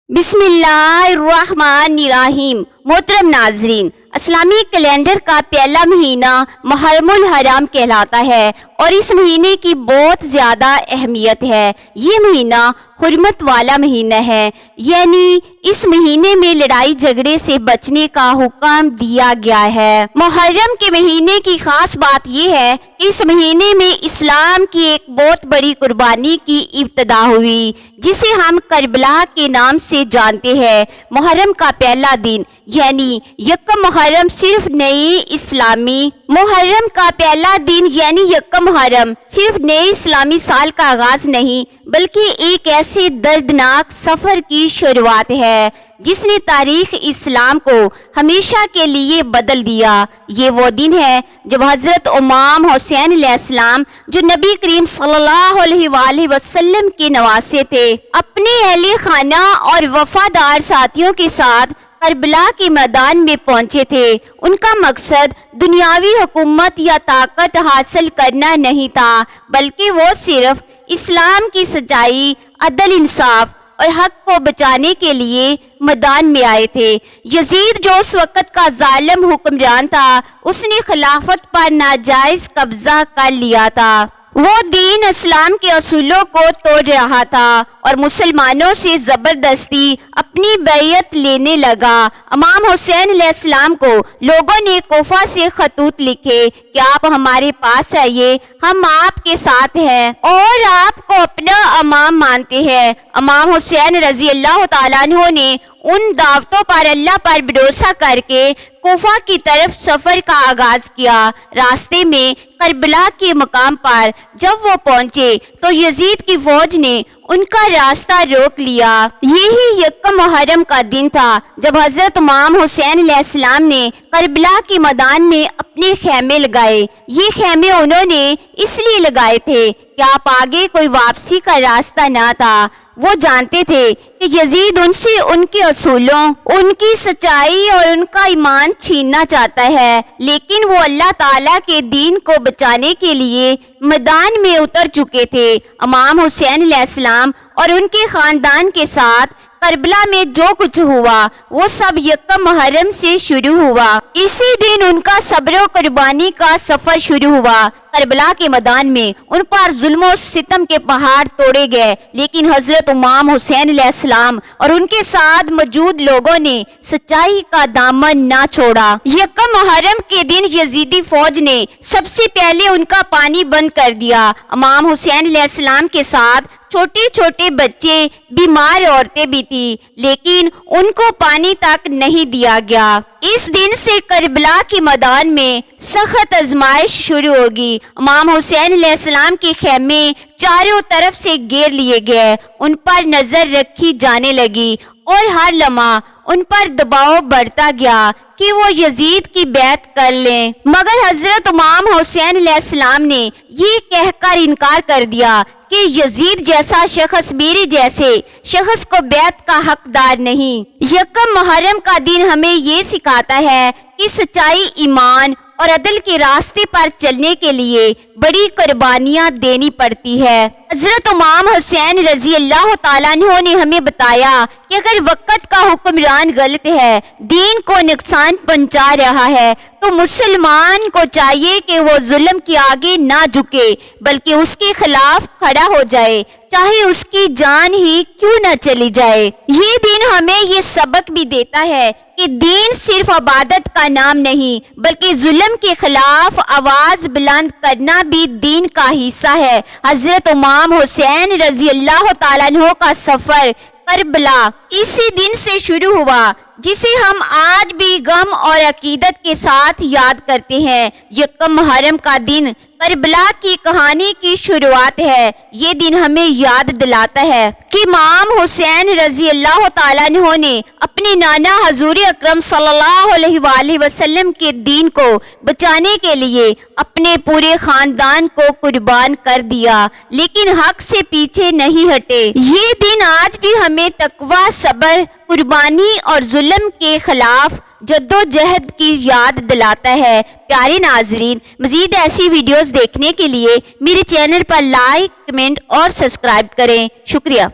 बिस्मिल्लाहिर्रहमानिर्रहीम। मोहतरम नाजरीन, इस्लामी कैलेंडर का पहला महीना मुहर्रमुल हराम कहलाता है और इस महीने की बहुत ज़्यादा अहमियत है। ये महीना हुर्मत वाला महीना है, यानी इस महीने में लड़ाई झगड़े से बचने का हुक्म दिया गया है। मुहर्रम के महीने की खास बात यह है कि इस महीने में इस्लाम की एक बहुत बड़ी कुर्बानी की इब्तिदा हुई, जिसे हम करबला के नाम से जानते हैं। मुहर्रम का पहला दिन यानी यकम मुहर्रम सिर्फ नए इस्लामी साल का आगाज नहीं, बल्कि एक ऐसे दर्दनाक सफर की शुरुआत है जिसने तारीख इस्लाम को हमेशा के लिए बदल दिया। ये वो दिन है जब हजरत इमाम हुसैन अलैहिस्सलाम, जो नबी करीम सल्लल्लाहु अलैहि वसल्लम के नवासे थे, अपने अहले खाना और वफादार साथियों के साथ करबला के मैदान में पहुंचे थे। उनका मकसद दुनियावी हुकूमत या ताकत हासिल करना नहीं था, बल्कि वो सिर्फ इस्लाम की सच्चाई, अदल, इंसाफ और हक को बचाने के लिए मैदान में आए थे। यजीद, जो उस वक़्त का जालिम हुक्मरान था, उसने खिलाफत पर नाजायज कब्जा कर लिया था। वो दीन इस्लाम के असूलों को तोड़ रहा था और मुसलमानों से जबरदस्ती अपनी बैयत लेने लगा। इमाम हुसैन अलैहिस्सलाम को लोगों ने कोफा से खतूत लिखे कि आप हमारे पास आइए, हम आपके साथ हैं और आपको अपना इमाम मानते हैं। इमाम हुसैन रजी अल्लाह तआला अन्हु ने उन दावतों पर अल्लाह पर भरोसा करके कोफा की तरफ सफर का आगाज किया। रास्ते में करबला के मकाम पर जब वो पहुंचे तो यजीद की फौज ने उनका रास्ता रोक लिया। यही यकम मुहर्रम का दिन था जब हजरत इमाम हुसैन अलैहिस्सलाम ने करबला के मैदान में अपने खेमे लगाए। ये खेमे उन्होंने इसलिए लगाए थे कि आप आगे कोई वापसी का रास्ता ना था। वो जानते थे कि यजीद उनसे उनके असूलों, उनकी सच्चाई और उनका ईमान छीनना चाहता है, लेकिन वो अल्लाह ताला के दीन को बचाने के लिए मैदान में उतर चुके थे। इमाम हुसैन अलैहिस्सलाम और उनके खानदान के साथ करबला में जो कुछ हुआ वो सब यकम मुहर्रम से शुरू हुआ। इसी दिन उनका सब्र कुर्बानी का सफर शुरू हुआ। करबला के मैदान में उन पर जुल्म और सितम के पहाड़ तोड़े गए, लेकिन हजरत इमाम हुसैन अलैहिस्सलाम और उनके साथ मौजूद लोगों ने सच्चाई का दामन ना छोड़ा। यकम मुहर्रम के दिन यजीदी फौज ने सबसे पहले उनका पानी बंद कर दिया। इमाम हुसैन अलैहिस्सलाम के साथ छोटे छोटे बच्चे, बीमार औरतें भी थी, लेकिन उनको पानी तक नहीं दिया गया। इस दिन से करबला के मैदान में सख्त आजमाइश शुरू होगी। इमाम हुसैन अलैहिस्सलाम के खेमे चारों तरफ से घेर लिए गए, उन पर नजर रखी जाने लगी और हर लम्हा उन पर दबाव बढ़ता गया कि वो यजीद की बैत कर लें। मगर हजरत इमाम हुसैन अलैहिस्सलाम ने ये कहकर इनकार कर दिया कि यजीद जैसा शख्स मेरे जैसे शख्स को बैत का हकदार नहीं। यकम मुहर्रम का दिन हमें ये सिखाता है कि सच्चाई, ईमान और अदल के रास्ते पर चलने के लिए बड़ी कुर्बानियां देनी पड़ती है। हजरत इमाम हुसैन रजी अल्लाह तआला अन्हु ने हमें बताया कि अगर वक़्त का हुक्मरान गलत है, दीन को नुकसान पहुंचा रहा है, तो मुसलमान को चाहिए कि वो जुल्म के आगे ना झुके, बल्कि उसके खिलाफ खड़ा हो जाए, चाहे उसकी जान ही क्यों न चली जाए। ये दिन हमें ये सबक भी देता है कि दीन सिर्फ इबादत का नाम नहीं, बल्कि जुल्म के खिलाफ आवाज बुलंद करना भी दीन का हिस्सा है। हजरत इमाम हुसैन रजी अल्लाह तआला अन्हु का सफर करबला इसी दिन से शुरू हुआ, जिसे हम आज भी गम और अकीदत के साथ याद करते हैं। यकम मुहर्रम का दिन करबला की कहानी की शुरुआत है। ये दिन हमें याद दिलाता है कि इमाम हुसैन रजी अल्लाह तआला अन्हु ने अपने नाना हजूर अकरम सल्लल्लाहु अलैहि वसल्लम के दीन को बचाने के लिए अपने पूरे खानदान को कुर्बान कर दिया, लेकिन हक से पीछे नहीं हटे। ये दिन आज भी हमें तकवा, सब्र, कुर्बानी और जुल्म के खिलाफ जद्दोजहद की याद दिलाता है। प्यारे नाजरीन, मजीद ऐसी वीडियोस देखने के लिए मेरे चैनल पर लाइक, कमेंट और सब्सक्राइब करें। शुक्रिया।